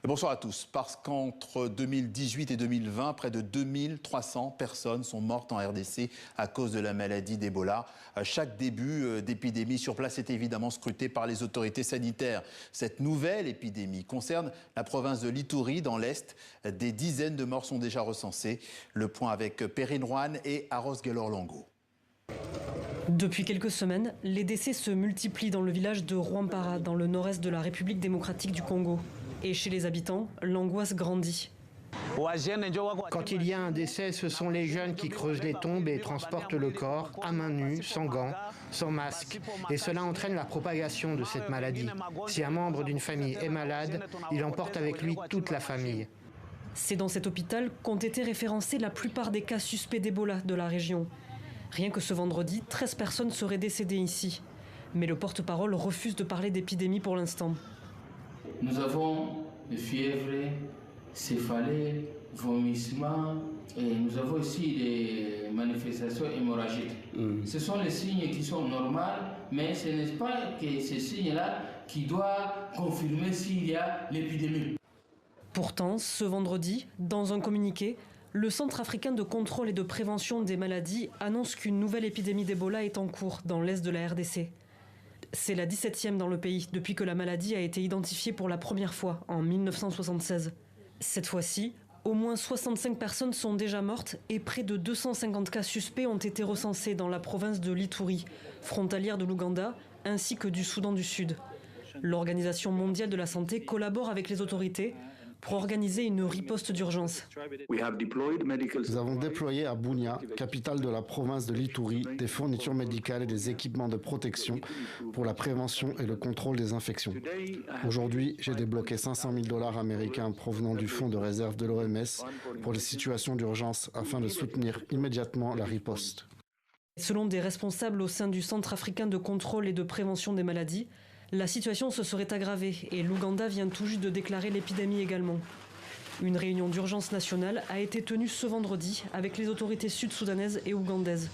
Bonsoir à tous. Parce qu'entre 2018 et 2020, près de 2300 personnes sont mortes en RDC à cause de la maladie d'Ebola. Chaque début d'épidémie sur place est évidemment scruté par les autorités sanitaires. Cette nouvelle épidémie concerne la province de l'Ituri dans l'Est. Des dizaines de morts sont déjà recensées. Le point avec Perrine Roanne et Aros Guelor-Longo. Depuis quelques semaines, les décès se multiplient dans le village de Rwampara, dans le nord-est de la République démocratique du Congo. Et chez les habitants, l'angoisse grandit. Quand il y a un décès, ce sont les jeunes qui creusent les tombes et transportent le corps à main nue, sans gants, sans masque. Et cela entraîne la propagation de cette maladie. Si un membre d'une famille est malade, il emporte avec lui toute la famille. C'est dans cet hôpital qu'ont été référencés la plupart des cas suspects d'Ebola de la région. Rien que ce vendredi, 13 personnes seraient décédées ici. Mais le porte-parole refuse de parler d'épidémie pour l'instant. Nous avons des fièvres, céphalées, vomissements et nous avons aussi des manifestations hémorragiques. Ce sont les signes qui sont normaux, mais ce n'est pas que ces signes-là qui doivent confirmer s'il y a l'épidémie. Pourtant, ce vendredi, dans un communiqué, le Centre africain de contrôle et de prévention des maladies annonce qu'une nouvelle épidémie d'Ebola est en cours dans l'est de la RDC. C'est la 17e dans le pays depuis que la maladie a été identifiée pour la première fois en 1976. Cette fois-ci, au moins 65 personnes sont déjà mortes et près de 250 cas suspects ont été recensés dans la province de l'Ituri, frontalière de l'Ouganda, ainsi que du Soudan du Sud. L'Organisation mondiale de la santé collabore avec les autorités pour organiser une riposte d'urgence. Nous avons déployé à Bunia, capitale de la province de l'Ituri, des fournitures médicales et des équipements de protection pour la prévention et le contrôle des infections. Aujourd'hui, j'ai débloqué 500 000 $ américains provenant du fonds de réserve de l'OMS pour les situations d'urgence afin de soutenir immédiatement la riposte. Selon des responsables au sein du Centre africain de contrôle et de prévention des maladies, la situation se serait aggravée et l'Ouganda vient tout juste de déclarer l'épidémie également. Une réunion d'urgence nationale a été tenue ce vendredi avec les autorités sud-soudanaises et ougandaises.